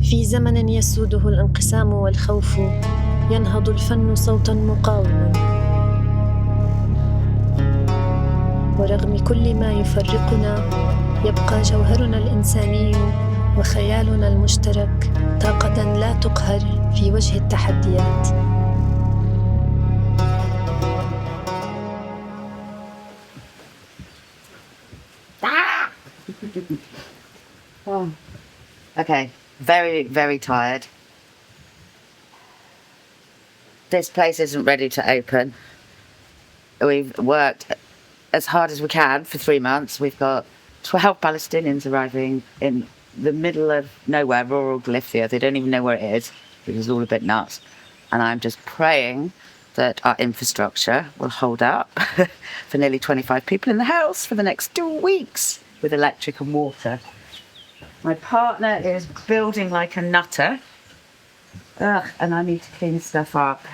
في زمن يسوده الانقسام والخوف ينهض الفن صوتاً مقاوماً. ورغم كل ما يفرقنا يبقى جوهرنا الإنساني وخيالنا المشترك طاقة لا تقهر في وجه التحديات. Oh. Okay, very, very tired. This place isn't ready to open. We've worked as hard as we can for 3 months. We've got 12 Palestinians arriving in the middle of nowhere, rural Galicia. They don't even know where it is, which is all a bit nuts. And I'm just praying that our infrastructure will hold up for nearly 25 people in the house for the next 2 weeks with electric and water. My partner is building like a nutter. Ugh, and I need to clean stuff up.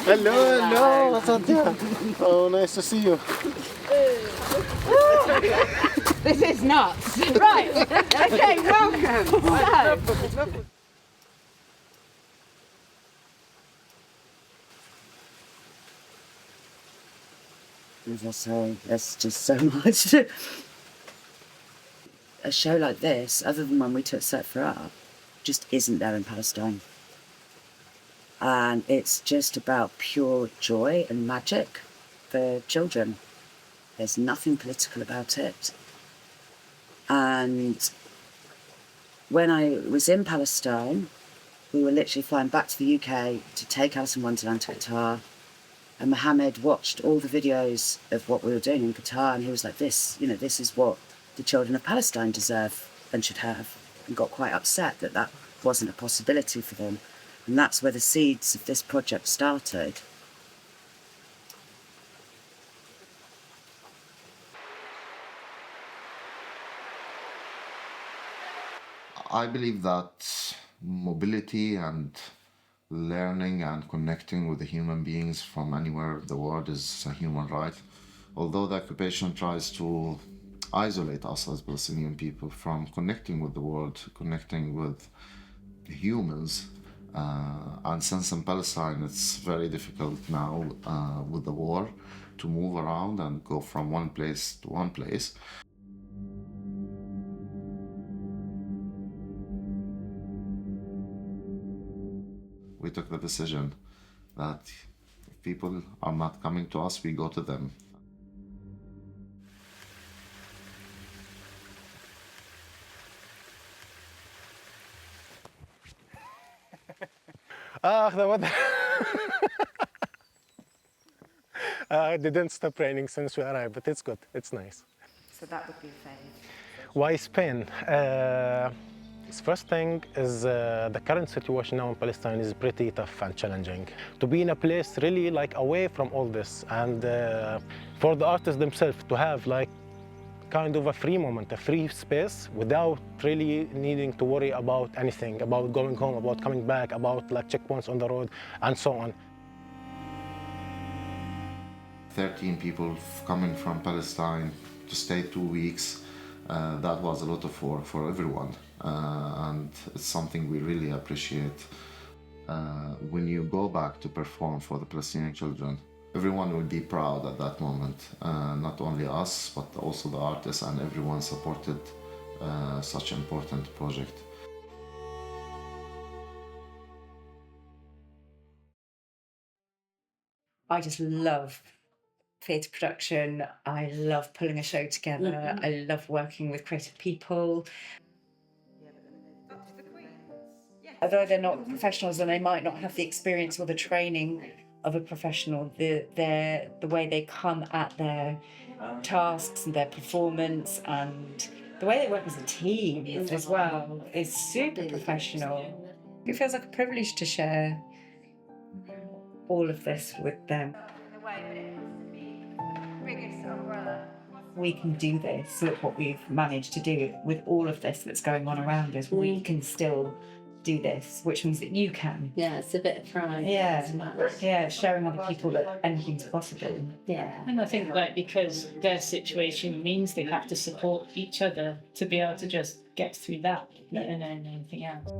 Hello, oh, nice to see you. This is nuts. Right, okay, welcome. So. As I say, there's just so much. A show like this, other than when we took Surfer up, just isn't there in Palestine. And it's just about pure joy and magic for children. There's nothing political about it. And when I was in Palestine, we were literally flying back to the UK to take Alice in Wonderland to Qatar. And Mohammed watched all the videos of what we were doing in Qatar, and he was like, this is what the children of Palestine deserve and should have, and got quite upset that that wasn't a possibility for them. And that's where the seeds of this project started. I believe that mobility and learning and connecting with the human beings from anywhere in the world is a human right. Although the occupation tries to isolate us as Palestinian people from connecting with the world, connecting with humans, and since in Palestine it's very difficult now with the war to move around and go from one place to one place. We took the decision that if people are not coming to us, we go to them. The weather. It didn't stop raining since we arrived, but it's good. It's nice. So that would be a fave. Why Spain? First thing is the current situation now in Palestine is pretty tough and challenging. To be in a place really like away from all this, and for the artists themselves to have like kind of a free moment, a free space without really needing to worry about anything, about going home, about coming back, about like checkpoints on the road and so on. 13 people coming from Palestine to stay 2 weeks. That was a lot of work for everyone, and it's something we really appreciate. When you go back to perform for the Palestinian children, everyone will be proud at that moment, not only us, but also the artists, and everyone supported such an important project. I just love theatre production. I love pulling a show together. Mm-hmm. I love working with creative people. Although they're not professionals and they might not have the experience or the training of a professional, the way they come at their tasks and their performance and the way they work as a team as well is super professional. It feels like a privilege to share all of this with them. we can do this. Look what we've managed to do with all of this that's going on around us. We can still do this, which means that you can. Yeah, it's a bit of pride. Yeah, showing other people that anything's possible. Yeah. And I think because their situation means they have to support each other to be able to just get through that, let alone anything else.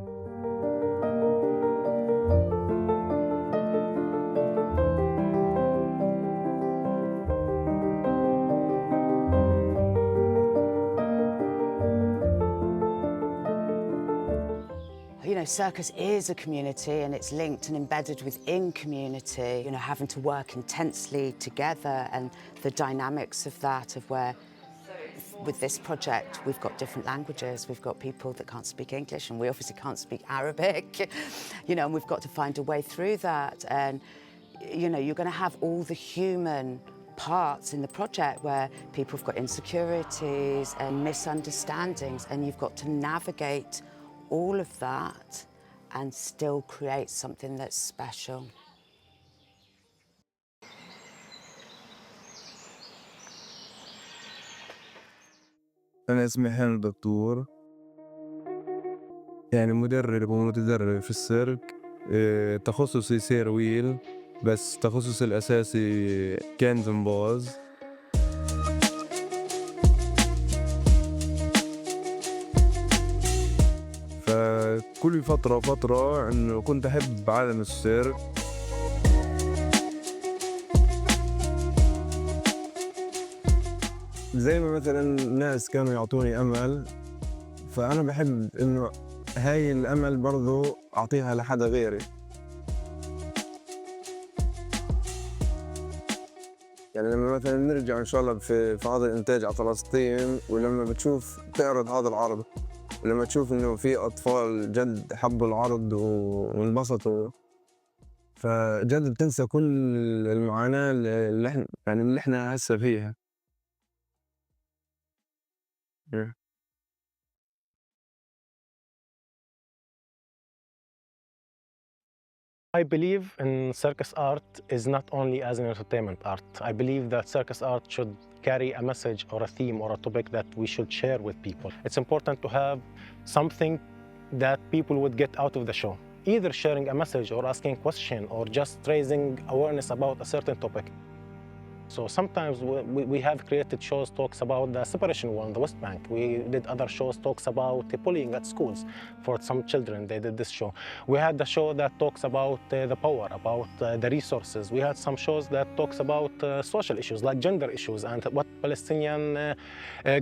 Circus is a community and it's linked and embedded within community, having to work intensely together and the dynamics of that, of where with this project we've got different languages, we've got people that can't speak English and we obviously can't speak Arabic, and we've got to find a way through that. And, you're going to have all the human parts in the project where people have got insecurities and misunderstandings, and you've got to navigate all of that and still create something that's special. أنا اسمي حين دكتور، مدرب ومتدرب في السيرك. تخصصي سيرويل، بس تخصصي الأساسي كان جمباز. فكل فترة وفترة إنه كنت أحب عالم السيرك. زي ما مثلا الناس كانوا يعطوني أمل، فأنا بحب إنه هاي الأمل برضو أعطيها لحدا غيري. لما مثلا نرجع إن شاء الله في هذا الإنتاج على فلسطين، ولما بتشوف تعرض هذا العرض، ولما تشوف إنه في أطفال جد حبوا العرض وانبسطوا، فجد بتنسى كل المعاناة اللي إحنا هسه فيها. I believe in circus art is not only as an entertainment art. I believe that circus art should carry a message or a theme or a topic that we should share with people. It's important to have something that people would get out of the show, either sharing a message or asking a question or just raising awareness about a certain topic. So sometimes we have created shows talks about the separation wall in the West Bank. We did other shows talks about bullying at schools for some children. They did this show. We had the show that talks about the power, about the resources. We had some shows that talks about social issues like gender issues and what Palestinian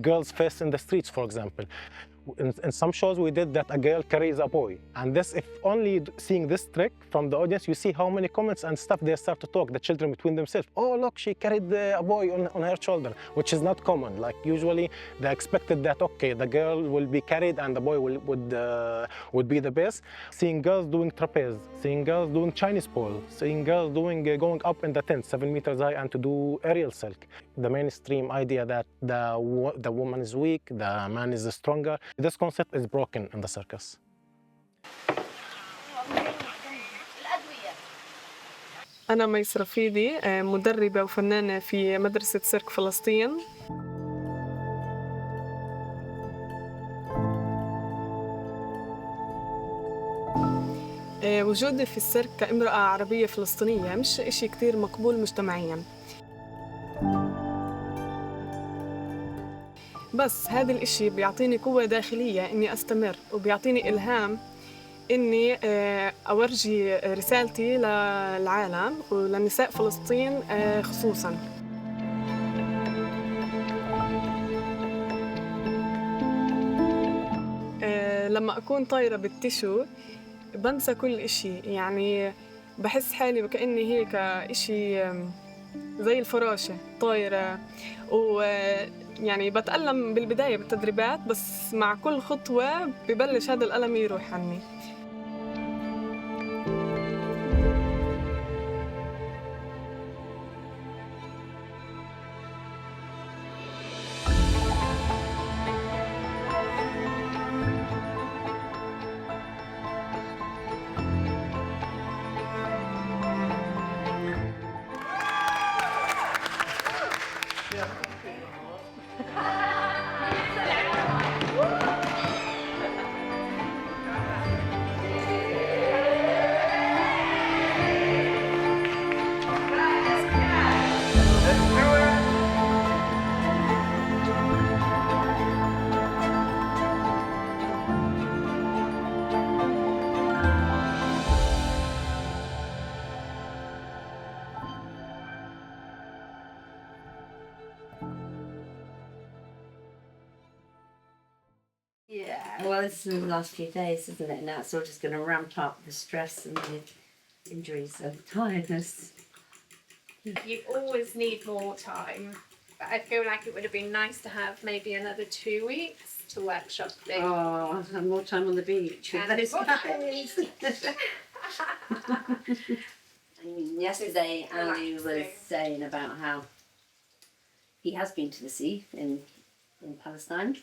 girls face in the streets, for example. In some shows we did that a girl carries a boy, and this, if only seeing this trick from the audience, you see how many comments and stuff they start to talk, the children between themselves. Oh look, she carried a boy on her shoulder, which is not common. Like usually they expected that, okay, the girl will be carried and the boy would be the base. Seeing girls doing trapeze, seeing girls doing Chinese pole, seeing girls doing going up in the tent 7 meters high and to do aerial silk. The mainstream idea that the woman is weak, the man is stronger. This concept is broken in the circus. أنا ميسرة فيدي، مدربة وفنانة في مدرسة سيرك فلسطين. وجودي في السيرك كامرأة عربية فلسطينية مش إشي كتير مقبول مجتمعياً. بس هذا الإشي بيعطيني قوة داخلية إني أستمر، وبيعطيني إلهام إني أورجي رسالتي للعالم ولنساء فلسطين خصوصاً. لما أكون طايرة بالتيشو بنسى كل إشي، بحس حالي وكأني هيك إشي زي الفراشة طايرة، بتألم بالبداية بالتدريبات، بس مع كل خطوة ببلش هذا الألم يروح عني. Yeah, well, it's in the last few days, isn't it? Now it's all just going to ramp up the stress and the injuries and tiredness. You always need more time, but I feel like it would have been nice to have maybe another 2 weeks to workshop things. Oh, and more time on the beach with And those guys. I mean, yesterday Andy was saying about how he has been to the sea in Palestine.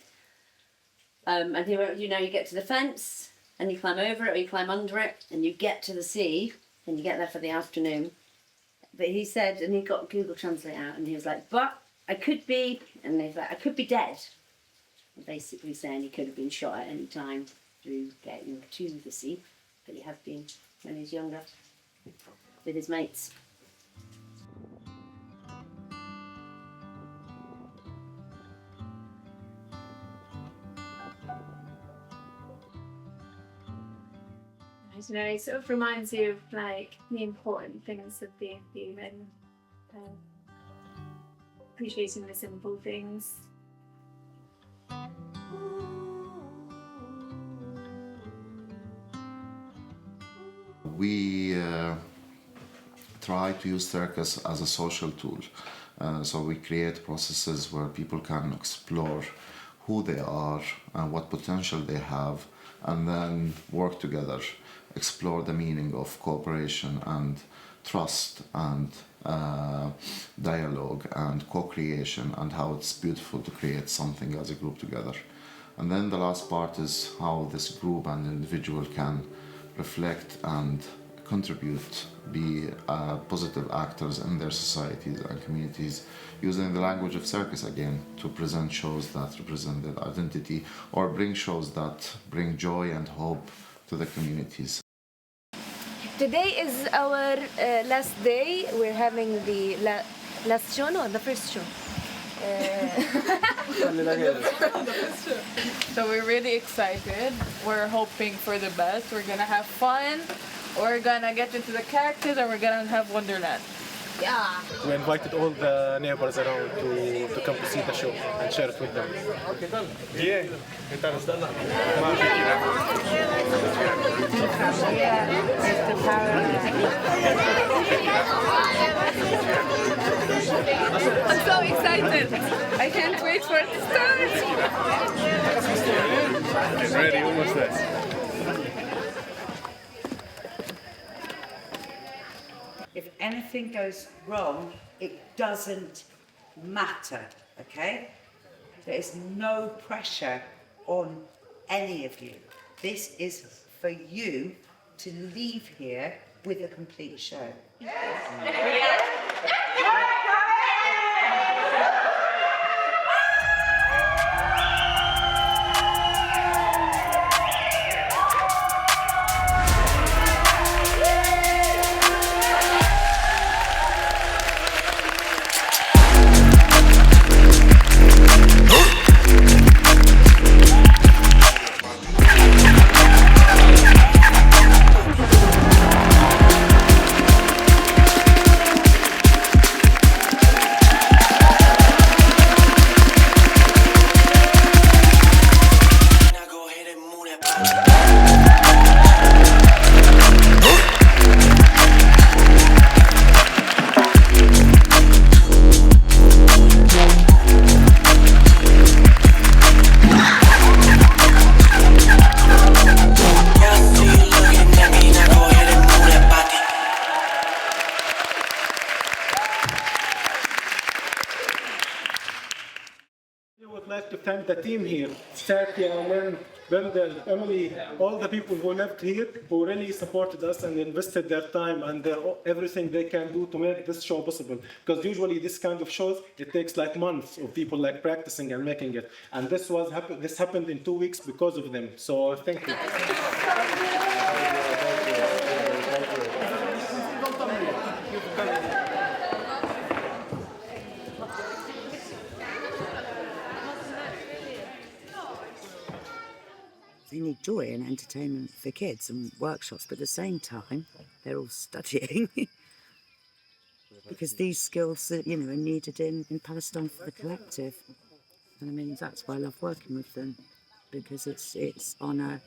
And he went, you know, you get to the fence and you climb over it or you climb under it and you get to the sea and you get there for the afternoon. But he said, and he got Google Translate out and he was like, but I could be, and he's like, I could be dead. Basically saying he could have been shot at any time through getting to the sea, but he has been when he's younger with his mates. I don't know, it sort of reminds you of like the important things of being human, appreciating the simple things. We try to use circus as a social tool. So we create processes where people can explore who they are and what potential they have, and then work together, explore the meaning of cooperation and trust and dialogue and co-creation, and how it's beautiful to create something as a group together. And then the last part is how this group and individual can reflect and contribute, be positive actors in their societies and communities, using the language of circus again to present shows that represent their identity or bring shows that bring joy and hope to the communities. Today is our last day. We're having the last show, no, the first show. So we're really excited. We're hoping for the best. We're gonna have fun. We're gonna get into the characters, and we're gonna have Wonderland. Yeah. We invited all the neighbors around to come to see the show and share it with them. Yeah. I'm so excited. I can't wait for it to start. It's ready, almost there. If anything goes wrong, it doesn't matter, okay? There is no pressure on any of you. This is for you to leave here with a complete show. like to thank the team here, Satya, Lynn, Bendel, Emily, all the people who lived here, who really supported us and invested their time and everything they can do to make this show possible. Because usually this kind of shows, it takes like months of people like practicing and making it. And this happened in 2 weeks because of them. So thank you. They need joy and entertainment for kids and workshops, but at the same time, they're all studying because these skills are, are needed in Palestine for the collective. And I mean, that's why I love working with them, because it's on a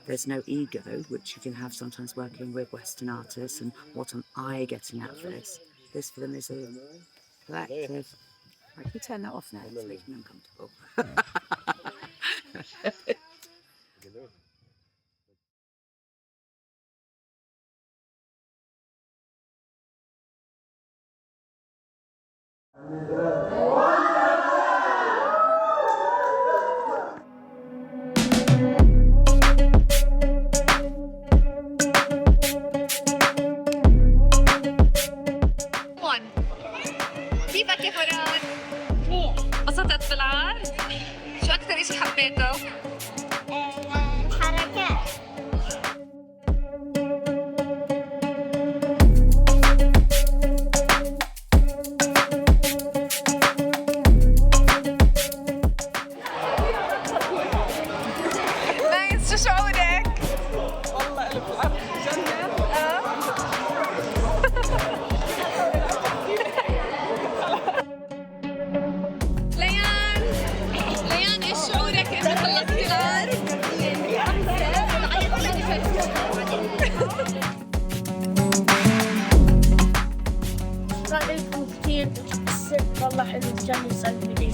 there's no ego, which you can have sometimes working with Western artists, and what am I getting out of this? This for them is a collective. Right, can you turn that off now? It's making me uncomfortable. كيفك يا فراد؟ انبسطت بالعرض؟ شو أكثر إشي حبيته؟ الحركات. نايس، شو شعورك؟ والله قلب العرض جنن. ليان ايش شعورك انت خلصتي العرض؟ كان لكم كثير والله حلو، كان يسعدني.